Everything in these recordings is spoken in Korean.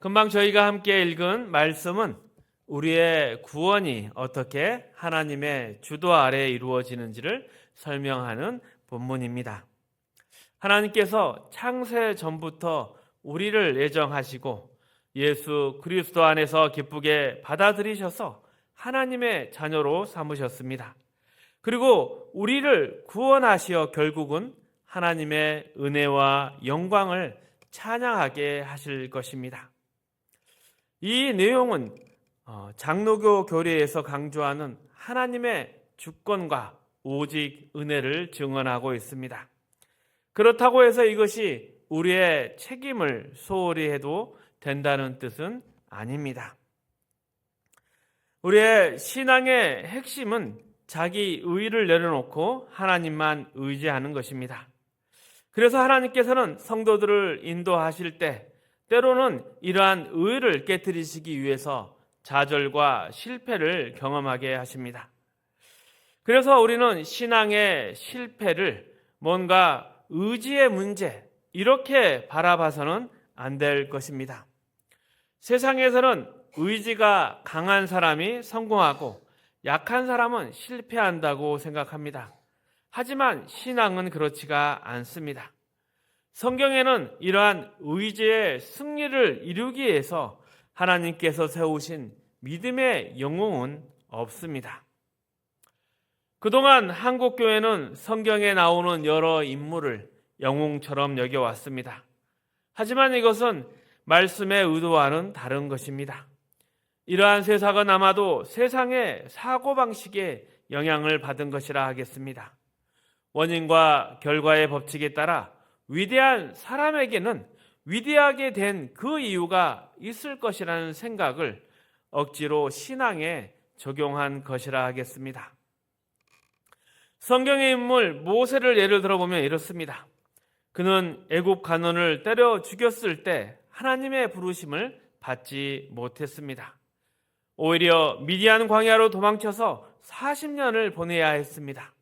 금방 저희가 함께 읽은 말씀은 우리의 구원이 어떻게 하나님의 주도 아래에 이루어지는지를 설명하는 본문입니다. 하나님께서 창세 전부터 우리를 예정하시고 예수 그리스도 안에서 기쁘게 받아들이셔서 하나님의 자녀로 삼으셨습니다. 그리고 우리를 구원하시어 결국은 하나님의 은혜와 영광을 찬양하게 하실 것입니다. 이 내용은 장로교 교리에서 강조하는 하나님의 주권과 오직 은혜를 증언하고 있습니다. 그렇다고 해서 이것이 우리의 책임을 소홀히 해도 된다는 뜻은 아닙니다. 우리의 신앙의 핵심은 자기 의를 내려놓고 하나님만 의지하는 것입니다. 그래서 하나님께서는 성도들을 인도하실 때 때로는 이러한 의를 깨뜨리시기 위해서 좌절과 실패를 경험하게 하십니다. 그래서 우리는 신앙의 실패를 뭔가 의지의 문제 이렇게 바라봐서는 안 될 것입니다. 세상에서는 의지가 강한 사람이 성공하고 약한 사람은 실패한다고 생각합니다. 하지만 신앙은 그렇지가 않습니다. 성경에는 이러한 의지의 승리를 이루기 위해서 하나님께서 세우신 믿음의 영웅은 없습니다. 그동안 한국교회는 성경에 나오는 여러 인물을 영웅처럼 여겨왔습니다. 하지만 이것은 말씀의 의도와는 다른 것입니다. 이러한 세상은 아마도 세상의 사고방식에 영향을 받은 것이라 하겠습니다. 원인과 결과의 법칙에 따라 위대한 사람에게는 위대하게 된 그 이유가 있을 것이라는 생각을 억지로 신앙에 적용한 것이라 하겠습니다. 성경의 인물 모세를 예를 들어보면 이렇습니다. 그는 애굽 간원을 때려 죽였을 때 하나님의 부르심을 받지 못했습니다. 오히려 미디안 광야로 도망쳐서 40년을 보내야 했습니다.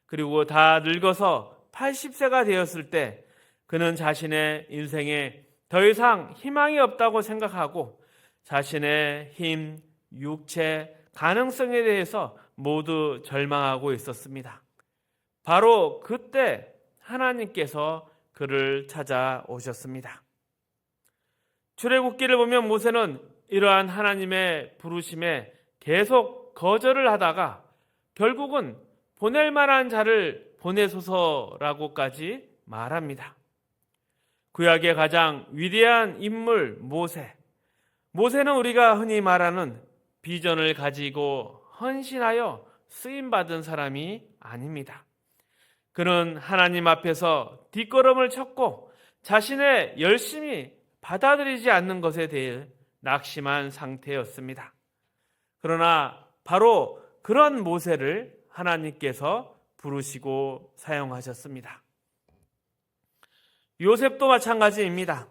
그리고 다 늙어서 80세가 되었을 때 그는 자신의 인생에 더 이상 희망이 없다고 생각하고 자신의 힘, 육체, 가능성에 대해서 모두 절망하고 있었습니다. 바로 그때 하나님께서 그를 찾아오셨습니다. 출애굽기를 보면 모세는 이러한 하나님의 부르심에 계속 거절을 하다가 결국은 보낼 만한 자를 보내소서라고까지 말합니다. 구약의 가장 위대한 인물 모세. 모세는 우리가 흔히 말하는 비전을 가지고 헌신하여 쓰임받은 사람이 아닙니다. 그는 하나님 앞에서 뒷걸음을 쳤고 자신의 열심히 받아들이지 않는 것에 대해 낙심한 상태였습니다. 그러나 바로 그런 모세를 하나님께서 부르시고 사용하셨습니다. 요셉도 마찬가지입니다.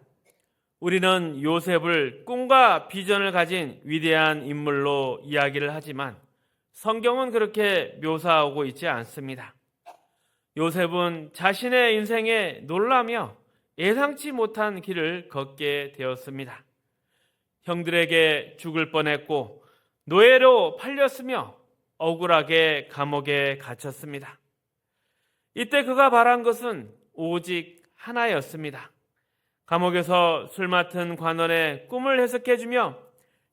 우리는 요셉을 꿈과 비전을 가진 위대한 인물로 이야기를 하지만 성경은 그렇게 묘사하고 있지 않습니다. 요셉은 자신의 인생에 놀라며 예상치 못한 길을 걷게 되었습니다. 형들에게 죽을 뻔했고 노예로 팔렸으며 억울하게 감옥에 갇혔습니다. 이때 그가 바란 것은 오직 하나였습니다. 감옥에서 술 맡은 관원의 꿈을 해석해주며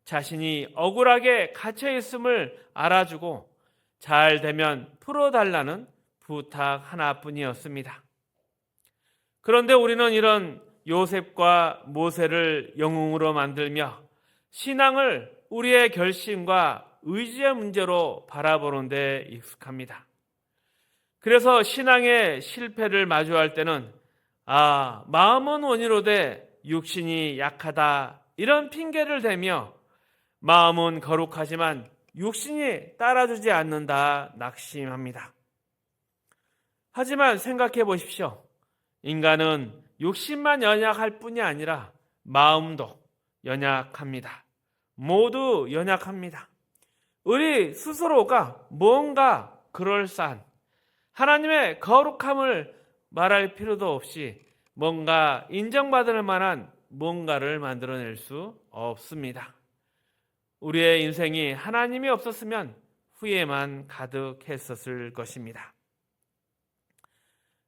자신이 억울하게 갇혀있음을 알아주고 잘 되면 풀어달라는 부탁 하나뿐이었습니다. 그런데 우리는 이런 요셉과 모세를 영웅으로 만들며 신앙을 우리의 결심과 의지의 문제로 바라보는 데 익숙합니다. 그래서 신앙의 실패를 마주할 때는 마음은 원이로되 육신이 약하다 이런 핑계를 대며 마음은 거룩하지만 육신이 따라주지 않는다 낙심합니다. 하지만 생각해 보십시오. 인간은 육신만 연약할 뿐이 아니라 마음도 연약합니다. 모두 연약합니다. 우리 스스로가 뭔가 그럴싸한 하나님의 거룩함을 말할 필요도 없이 뭔가 인정받을 만한 뭔가를 만들어낼 수 없습니다. 우리의 인생이 하나님이 없었으면 후회만 가득했었을 것입니다.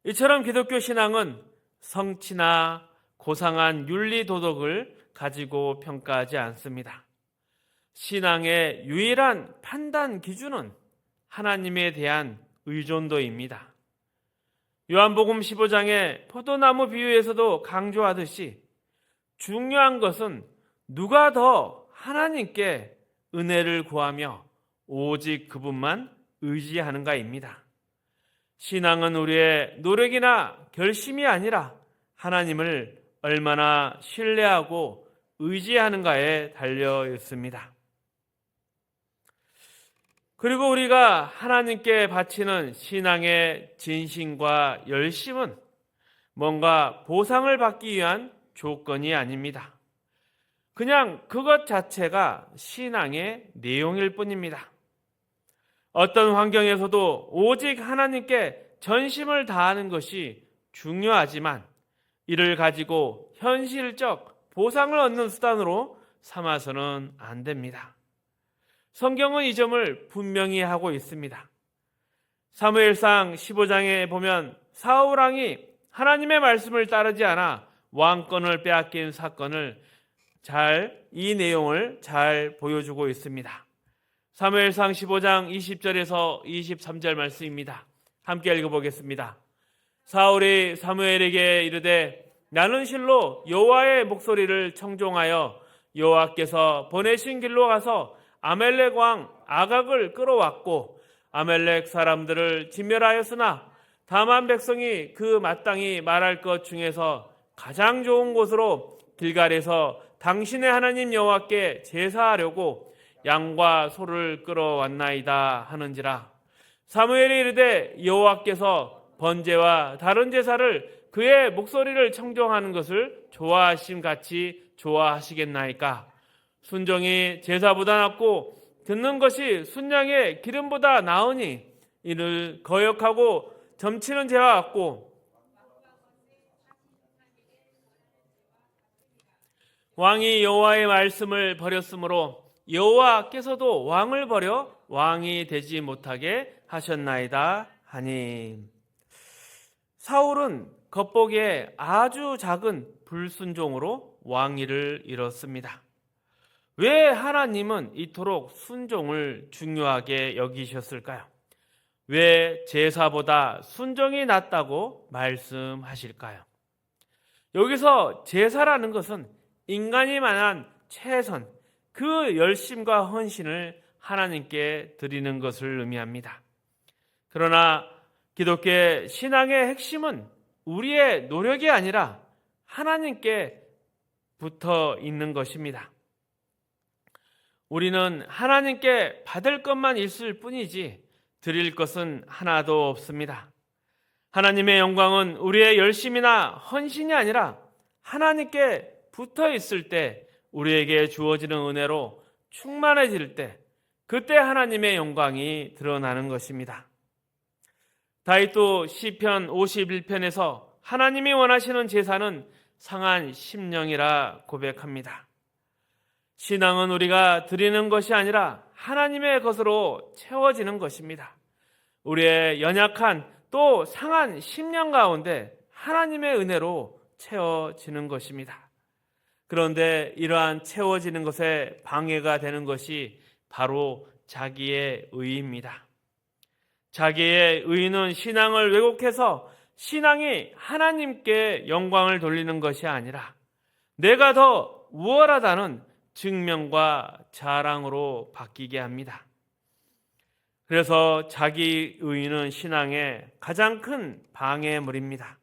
이처럼 기독교 신앙은 성취나 고상한 윤리 도덕을 가지고 평가하지 않습니다. 신앙의 유일한 판단 기준은 하나님에 대한 의존도입니다. 요한복음 15장의 포도나무 비유에서도 강조하듯이 중요한 것은 누가 더 하나님께 은혜를 구하며 오직 그분만 의지하는가입니다. 신앙은 우리의 노력이나 결심이 아니라 하나님을 얼마나 신뢰하고 의지하는가에 달려 있습니다. 그리고 우리가 하나님께 바치는 신앙의 진심과 열심은 뭔가 보상을 받기 위한 조건이 아닙니다. 그냥 그것 자체가 신앙의 내용일 뿐입니다. 어떤 환경에서도 오직 하나님께 전심을 다하는 것이 중요하지만 이를 가지고 현실적 보상을 얻는 수단으로 삼아서는 안 됩니다. 성경은 이 점을 분명히 하고 있습니다. 사무엘상 15장에 보면 사울 왕이 하나님의 말씀을 따르지 않아 왕권을 빼앗긴 사건을 이 내용을 잘 보여주고 있습니다. 사무엘상 15장 20절에서 23절 말씀입니다. 함께 읽어보겠습니다. 사울이 사무엘에게 이르되 나는 실로 여호와의 목소리를 청종하여 여호와께서 보내신 길로 가서 아멜렉 왕 아각을 끌어왔고 아멜렉 사람들을 진멸하였으나 다만 백성이 그 마땅히 말할 것 중에서 가장 좋은 곳으로 길갈에서 당신의 하나님 여호와께 제사하려고 양과 소를 끌어왔나이다 하는지라. 사무엘이 이르되 여호와께서 번제와 다른 제사를 그의 목소리를 청종하는 것을 좋아하심 같이 좋아하시겠나이까. 순종이 제사보다 낫고 듣는 것이 순양의 기름보다 나으니 이를 거역하고 점치는 죄와 같고 왕이 여호와의 말씀을 버렸으므로 여호와께서도 왕을 버려 왕이 되지 못하게 하셨나이다 하니. 사울은 겉보기에 아주 작은 불순종으로 왕위를 잃었습니다. 왜 하나님은 이토록 순종을 중요하게 여기셨을까요? 왜 제사보다 순종이 낫다고 말씀하실까요? 여기서 제사라는 것은 인간이 만한 최선, 그 열심과 헌신을 하나님께 드리는 것을 의미합니다. 그러나 기독교의 신앙의 핵심은 우리의 노력이 아니라 하나님께 붙어 있는 것입니다. 우리는 하나님께 받을 것만 있을 뿐이지 드릴 것은 하나도 없습니다. 하나님의 영광은 우리의 열심이나 헌신이 아니라 하나님께 붙어 있을 때 우리에게 주어지는 은혜로 충만해질 때 그때 하나님의 영광이 드러나는 것입니다. 다윗도 시편 51편에서 하나님이 원하시는 제사는 상한 심령이라 고백합니다. 신앙은 우리가 드리는 것이 아니라 하나님의 것으로 채워지는 것입니다. 우리의 연약한 또 상한 심령 가운데 하나님의 은혜로 채워지는 것입니다. 그런데 이러한 채워지는 것에 방해가 되는 것이 바로 자기의 의입니다. 자기의 의는 신앙을 왜곡해서 신앙이 하나님께 영광을 돌리는 것이 아니라 내가 더 우월하다는 증명과 자랑으로 바뀌게 합니다. 그래서 자기 의는 신앙의 가장 큰 방해물입니다.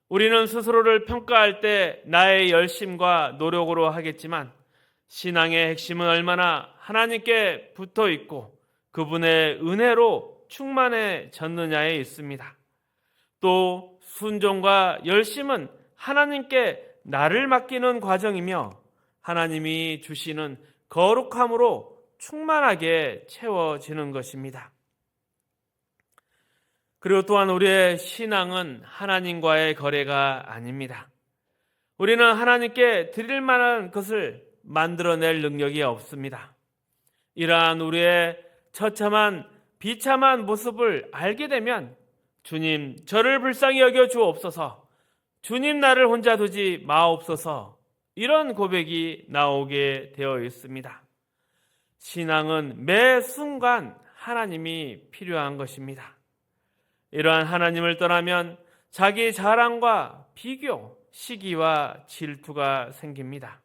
우리는 스스로를 평가할 때 나의 열심과 노력으로 하겠지만 신앙의 핵심은 얼마나 하나님께 붙어 있고 그분의 은혜로 충만해졌느냐에 있습니다. 또 순종과 열심은 하나님께 나를 맡기는 과정이며 하나님이 주시는 거룩함으로 충만하게 채워지는 것입니다. 그리고 또한 우리의 신앙은 하나님과의 거래가 아닙니다. 우리는 하나님께 드릴 만한 것을 만들어낼 능력이 없습니다. 이러한 우리의 처참한 비참한 모습을 알게 되면 주님, 저를 불쌍히 여겨 주옵소서, 주님 나를 혼자 두지 마옵소서, 이런 고백이 나오게 되어 있습니다. 신앙은 매 순간 하나님이 필요한 것입니다. 이러한 하나님을 떠나면 자기 자랑과 비교, 시기와 질투가 생깁니다.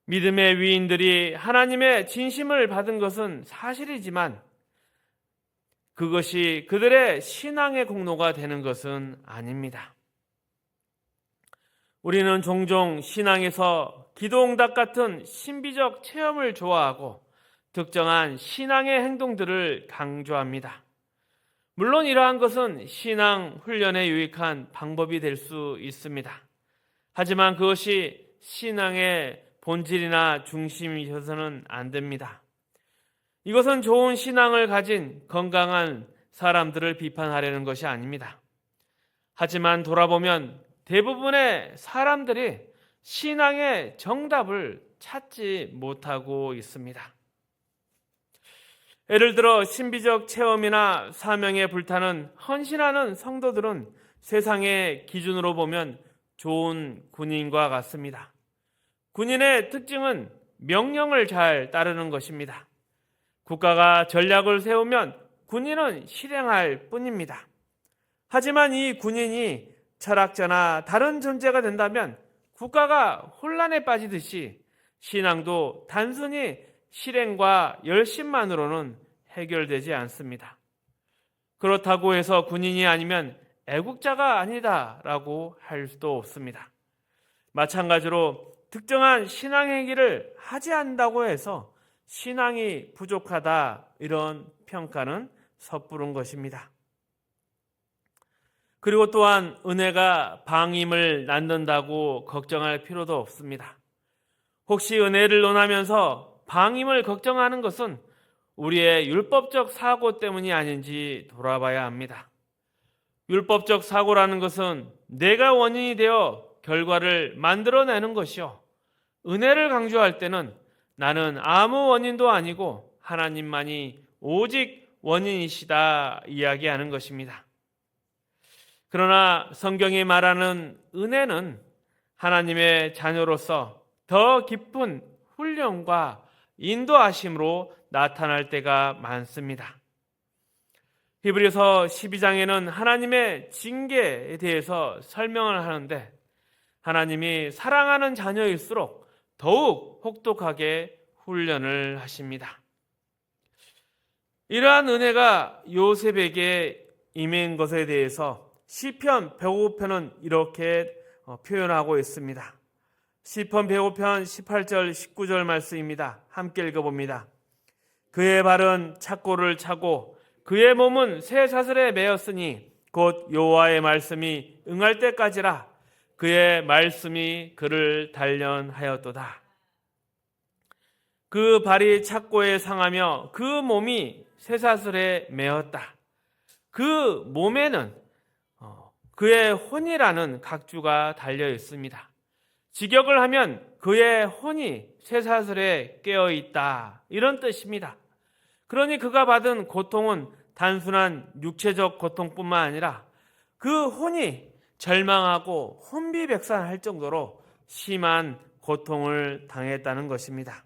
믿음의 위인들이 하나님의 진심을 받은 것은 사실이지만 그것이 그들의 신앙의 공로가 되는 것은 아닙니다. 우리는 종종 신앙에서 기도응답 같은 신비적 체험을 좋아하고 특정한 신앙의 행동들을 강조합니다. 물론 이러한 것은 신앙 훈련에 유익한 방법이 될 수 있습니다. 하지만 그것이 신앙의 본질이나 중심이어서는 안 됩니다. 이것은 좋은 신앙을 가진 건강한 사람들을 비판하려는 것이 아닙니다. 하지만 돌아보면 대부분의 사람들이 신앙의 정답을 찾지 못하고 있습니다. 예를 들어 신비적 체험이나 사명에 불타는 헌신하는 성도들은 세상의 기준으로 보면 좋은 군인과 같습니다. 군인의 특징은 명령을 잘 따르는 것입니다. 국가가 전략을 세우면 군인은 실행할 뿐입니다. 하지만 이 군인이 철학자나 다른 존재가 된다면 국가가 혼란에 빠지듯이 신앙도 단순히 실행과 열심만으로는 해결되지 않습니다. 그렇다고 해서 군인이 아니면 애국자가 아니다라고 할 수도 없습니다. 마찬가지로 특정한 신앙 행위를 하지 않는다고 해서 신앙이 부족하다, 이런 평가는 섣부른 것입니다. 그리고 또한 은혜가 방임을 낳는다고 걱정할 필요도 없습니다. 혹시 은혜를 논하면서 방임을 걱정하는 것은 우리의 율법적 사고 때문이 아닌지 돌아봐야 합니다. 율법적 사고라는 것은 내가 원인이 되어 결과를 만들어내는 것이요, 은혜를 강조할 때는 나는 아무 원인도 아니고 하나님만이 오직 원인이시다 이야기하는 것입니다. 그러나 성경이 말하는 은혜는 하나님의 자녀로서 더 깊은 훈련과 인도하심으로 나타날 때가 많습니다. 히브리서 12장에는 하나님의 징계에 대해서 설명을 하는데 하나님이 사랑하는 자녀일수록 더욱 혹독하게 훈련을 하십니다. 이러한 은혜가 요셉에게 임한 것에 대해서 시편 105편은 이렇게 표현하고 있습니다. 시편 105편 18절 19절 말씀입니다. 함께 읽어봅니다. 그의 발은 착고를 차고 그의 몸은 새 사슬에 매였으니 곧 여호와의 말씀이 응할 때까지라. 그의 말씀이 그를 단련하였도다. 그 발이 착고에 상하며 그 몸이 쇠사슬에 매었다. 그 몸에는 그의 혼이라는 각주가 달려 있습니다. 직역을 하면 그의 혼이 쇠사슬에 깨어 있다, 이런 뜻입니다. 그러니 그가 받은 고통은 단순한 육체적 고통뿐만 아니라 그 혼이 절망하고 혼비백산할 정도로 심한 고통을 당했다는 것입니다.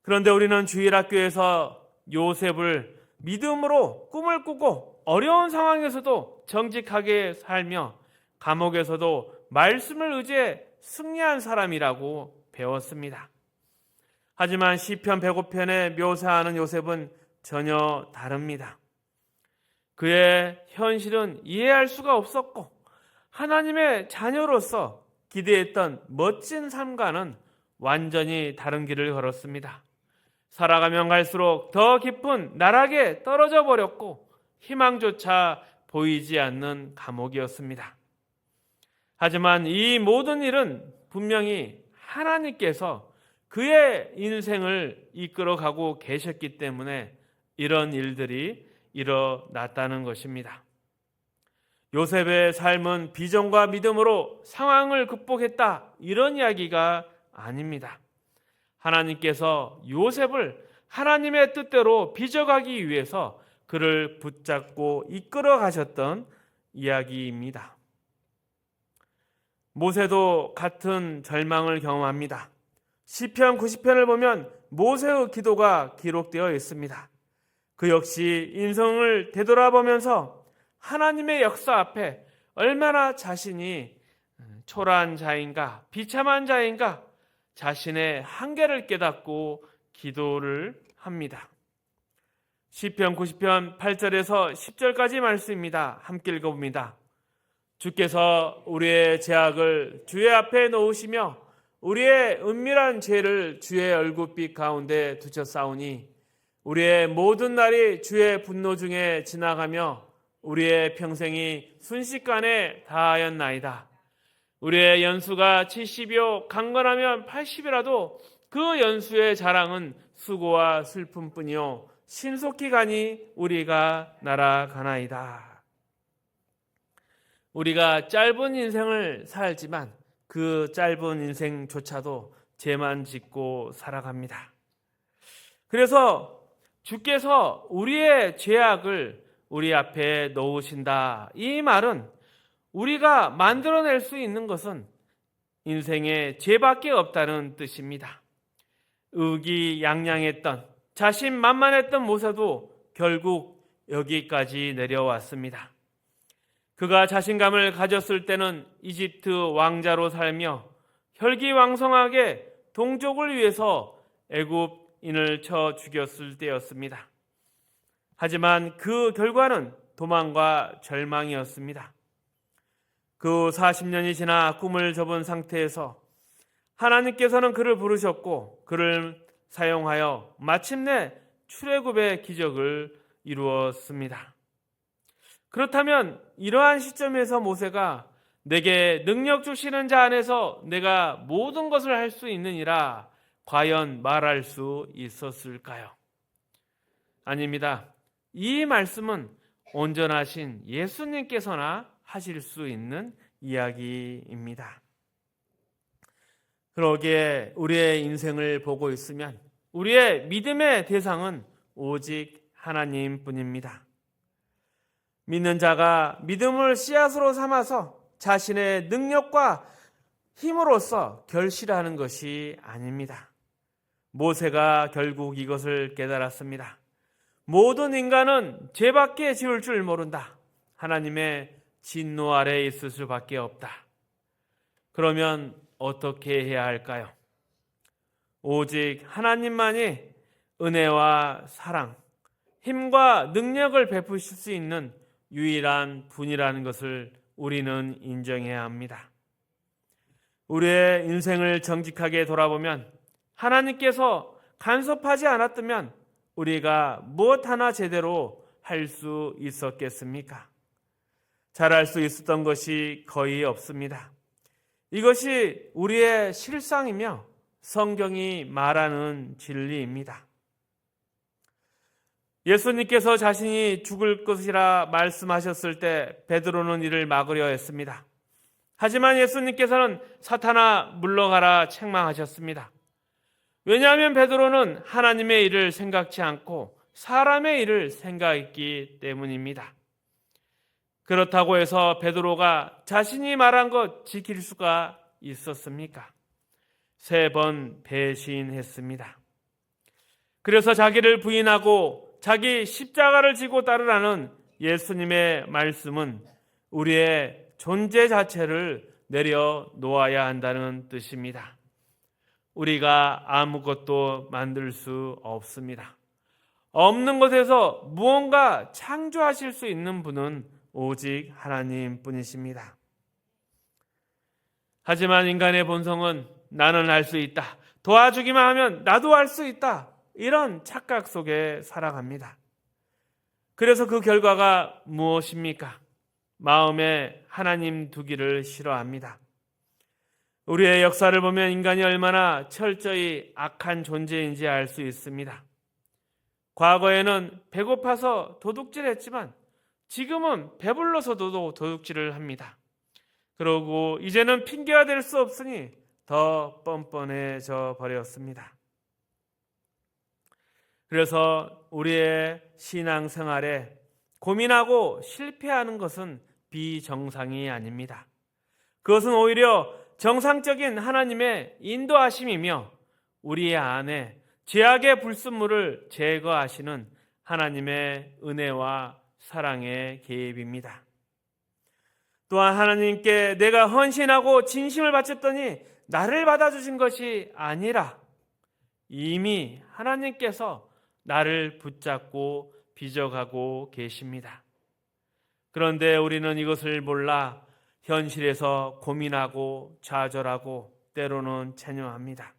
그런데 우리는 주일학교에서 요셉을 믿음으로 꿈을 꾸고 어려운 상황에서도 정직하게 살며 감옥에서도 말씀을 의지해 승리한 사람이라고 배웠습니다. 하지만 시편 105편에 묘사하는 요셉은 전혀 다릅니다. 그의 현실은 이해할 수가 없었고 하나님의 자녀로서 기대했던 멋진 삶과는 완전히 다른 길을 걸었습니다. 살아가면 갈수록 더 깊은 나락에 떨어져 버렸고 희망조차 보이지 않는 감옥이었습니다. 하지만 이 모든 일은 분명히 하나님께서 그의 인생을 이끌어가고 계셨기 때문에 이런 일들이 일어났다는 것입니다. 요셉의 삶은 비전과 믿음으로 상황을 극복했다, 이런 이야기가 아닙니다. 하나님께서 요셉을 하나님의 뜻대로 빚어가기 위해서 그를 붙잡고 이끌어 가셨던 이야기입니다. 모세도 같은 절망을 경험합니다. 시편 90편을 보면 모세의 기도가 기록되어 있습니다. 그 역시 인생을 되돌아보면서 하나님의 역사 앞에 얼마나 자신이 초라한 자인가, 비참한 자인가, 자신의 한계를 깨닫고 기도를 합니다. 시편 90편 8절에서 10절까지 말씀입니다. 함께 읽어봅니다. 주께서 우리의 죄악을 주의 앞에 놓으시며 우리의 은밀한 죄를 주의 얼굴빛 가운데 두셨사오니 우리의 모든 날이 주의 분노 중에 지나가며 우리의 평생이 순식간에 다하였나이다. 우리의 연수가 70이요 강건하면 80이라도 그 연수의 자랑은 수고와 슬픔뿐이요 신속히 가니 우리가 날아가나이다. 우리가 짧은 인생을 살지만 그 짧은 인생조차도 죄만 짓고 살아갑니다. 그래서 주께서 우리의 죄악을 우리 앞에 놓으신다. 이 말은 우리가 만들어낼 수 있는 것은 인생에 죄밖에 없다는 뜻입니다. 의기양양했던, 자신만만했던 모세도 결국 여기까지 내려왔습니다. 그가 자신감을 가졌을 때는 이집트 왕자로 살며 혈기왕성하게 동족을 위해서 애굽인을 쳐 죽였을 때였습니다. 하지만 그 결과는 도망과 절망이었습니다. 그 40년이 지나 꿈을 접은 상태에서 하나님께서는 그를 부르셨고 그를 사용하여 마침내 출애굽의 기적을 이루었습니다. 그렇다면 이러한 시점에서 모세가 내게 능력 주시는 자 안에서 내가 모든 것을 할 수 있느니라 과연 말할 수 있었을까요? 아닙니다. 이 말씀은 온전하신 예수님께서나 하실 수 있는 이야기입니다. 그러기에 우리의 인생을 보고 있으면 우리의 믿음의 대상은 오직 하나님뿐입니다. 믿는 자가 믿음을 씨앗으로 삼아서 자신의 능력과 힘으로써 결실하는 것이 아닙니다. 모세가 결국 이것을 깨달았습니다. 모든 인간은 죄밖에 지을 줄 모른다. 하나님의 진노 아래에 있을 수밖에 없다. 그러면 어떻게 해야 할까요? 오직 하나님만이 은혜와 사랑, 힘과 능력을 베푸실 수 있는 유일한 분이라는 것을 우리는 인정해야 합니다. 우리의 인생을 정직하게 돌아보면 하나님께서 간섭하지 않았다면 우리가 무엇 하나 제대로 할 수 있었겠습니까? 잘할 수 있었던 것이 거의 없습니다. 이것이 우리의 실상이며 성경이 말하는 진리입니다. 예수님께서 자신이 죽을 것이라 말씀하셨을 때 베드로는 이를 막으려 했습니다. 하지만 예수님께서는 사탄아 물러가라 책망하셨습니다. 왜냐하면 베드로는 하나님의 일을 생각지 않고 사람의 일을 생각했기 때문입니다. 그렇다고 해서 베드로가 자신이 말한 것 지킬 수가 있었습니까? 3번 배신했습니다. 그래서 자기를 부인하고 자기 십자가를 지고 따르라는 예수님의 말씀은 우리의 존재 자체를 내려놓아야 한다는 뜻입니다. 우리가 아무것도 만들 수 없습니다. 없는 것에서 무언가 창조하실 수 있는 분은 오직 하나님뿐이십니다. 하지만 인간의 본성은 나는 할 수 있다. 도와주기만 하면 나도 할 수 있다. 이런 착각 속에 살아갑니다. 그래서 그 결과가 무엇입니까? 마음에 하나님 두기를 싫어합니다. 우리의 역사를 보면 인간이 얼마나 철저히 악한 존재인지 알 수 있습니다. 과거에는 배고파서 도둑질했지만 지금은 배불러서도 도둑질을 합니다. 그러고 이제는 핑계가 될 수 없으니 더 뻔뻔해져 버렸습니다. 그래서 우리의 신앙생활에 고민하고 실패하는 것은 비정상이 아닙니다. 그것은 오히려 정상적인 하나님의 인도하심이며 우리 안에 죄악의 불순물을 제거하시는 하나님의 은혜와 사랑의 개입입니다. 또한 하나님께 내가 헌신하고 진심을 바쳤더니 나를 받아주신 것이 아니라 이미 하나님께서 나를 붙잡고 빚어가고 계십니다. 그런데 우리는 이것을 몰라 현실에서 고민하고 좌절하고 때로는 체념합니다.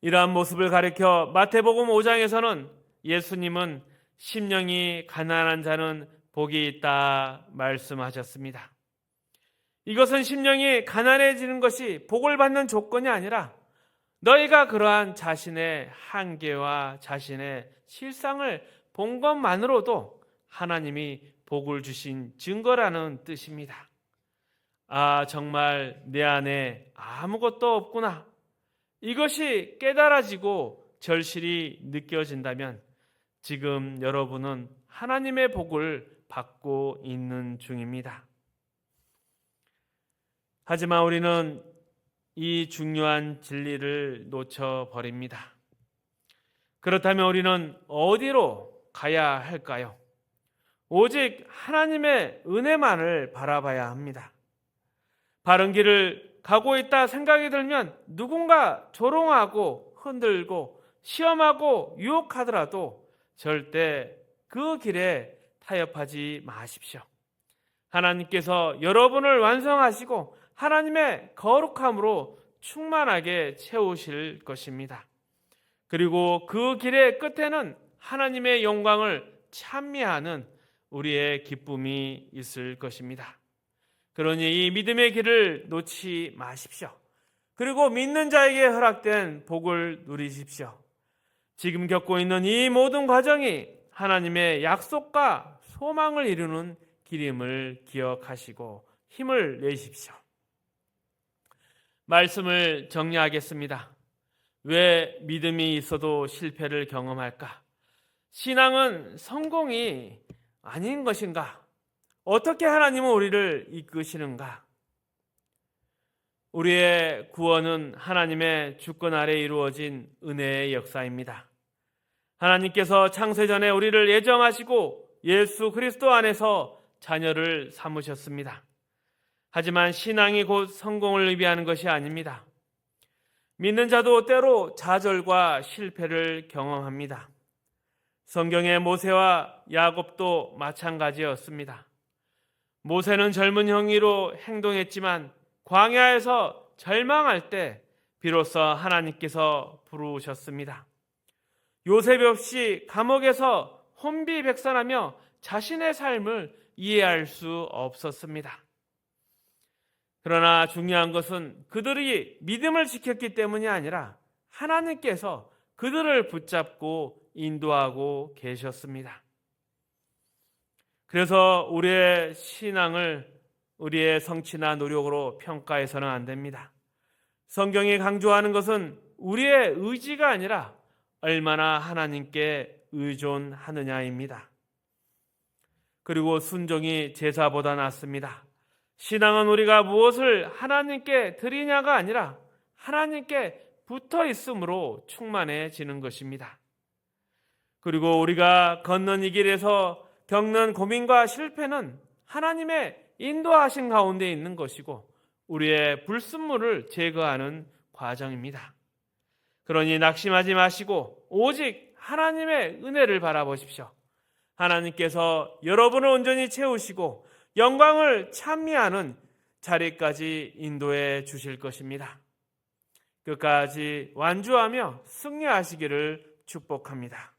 이러한 모습을 가리켜 마태복음 5장에서는 예수님은 심령이 가난한 자는 복이 있다 말씀하셨습니다. 이것은 심령이 가난해지는 것이 복을 받는 조건이 아니라 너희가 그러한 자신의 한계와 자신의 실상을 본 것만으로도 하나님이 복을 주신 증거라는 뜻입니다. 아, 정말 내 안에 아무것도 없구나. 이것이 깨달아지고 절실히 느껴진다면 지금 여러분은 하나님의 복을 받고 있는 중입니다. 하지만 우리는 이 중요한 진리를 놓쳐버립니다. 그렇다면 우리는 어디로 가야 할까요? 오직 하나님의 은혜만을 바라봐야 합니다. 바른 길을 가고 있다 생각이 들면 누군가 조롱하고 흔들고 시험하고 유혹하더라도 절대 그 길에 타협하지 마십시오. 하나님께서 여러분을 완성하시고 하나님의 거룩함으로 충만하게 채우실 것입니다. 그리고 그 길의 끝에는 하나님의 영광을 찬미하는 우리의 기쁨이 있을 것입니다. 그러니 이 믿음의 길을 놓지 마십시오. 그리고 믿는 자에게 허락된 복을 누리십시오. 지금 겪고 있는 이 모든 과정이 하나님의 약속과 소망을 이루는 길임을 기억하시고 힘을 내십시오. 말씀을 정리하겠습니다. 왜 믿음이 있어도 실패를 경험할까? 신앙은 성공이 아닌 것인가? 어떻게 하나님은 우리를 이끄시는가? 우리의 구원은 하나님의 주권 아래 이루어진 은혜의 역사입니다. 하나님께서 창세전에 우리를 예정하시고 예수 그리스도 안에서 자녀를 삼으셨습니다. 하지만 신앙이 곧 성공을 의미하는 것이 아닙니다. 믿는 자도 때로 좌절과 실패를 경험합니다. 성경의 모세와 야곱도 마찬가지였습니다. 모세는 젊은 형이로 행동했지만 광야에서 절망할 때 비로소 하나님께서 부르셨습니다. 요셉 없이 감옥에서 혼비백산하며 자신의 삶을 이해할 수 없었습니다. 그러나 중요한 것은 그들이 믿음을 지켰기 때문이 아니라 하나님께서 그들을 붙잡고 인도하고 계셨습니다. 그래서 우리의 신앙을 우리의 성취나 노력으로 평가해서는 안 됩니다. 성경이 강조하는 것은 우리의 의지가 아니라 얼마나 하나님께 의존하느냐입니다. 그리고 순종이 제사보다 낫습니다. 신앙은 우리가 무엇을 하나님께 드리냐가 아니라 하나님께 붙어 있음으로 충만해지는 것입니다. 그리고 우리가 걷는 이 길에서 겪는 고민과 실패는 하나님의 인도하신 가운데 있는 것이고 우리의 불순물을 제거하는 과정입니다. 그러니 낙심하지 마시고 오직 하나님의 은혜를 바라보십시오. 하나님께서 여러분을 온전히 채우시고 영광을 찬미하는 자리까지 인도해 주실 것입니다. 끝까지 완주하며 승리하시기를 축복합니다.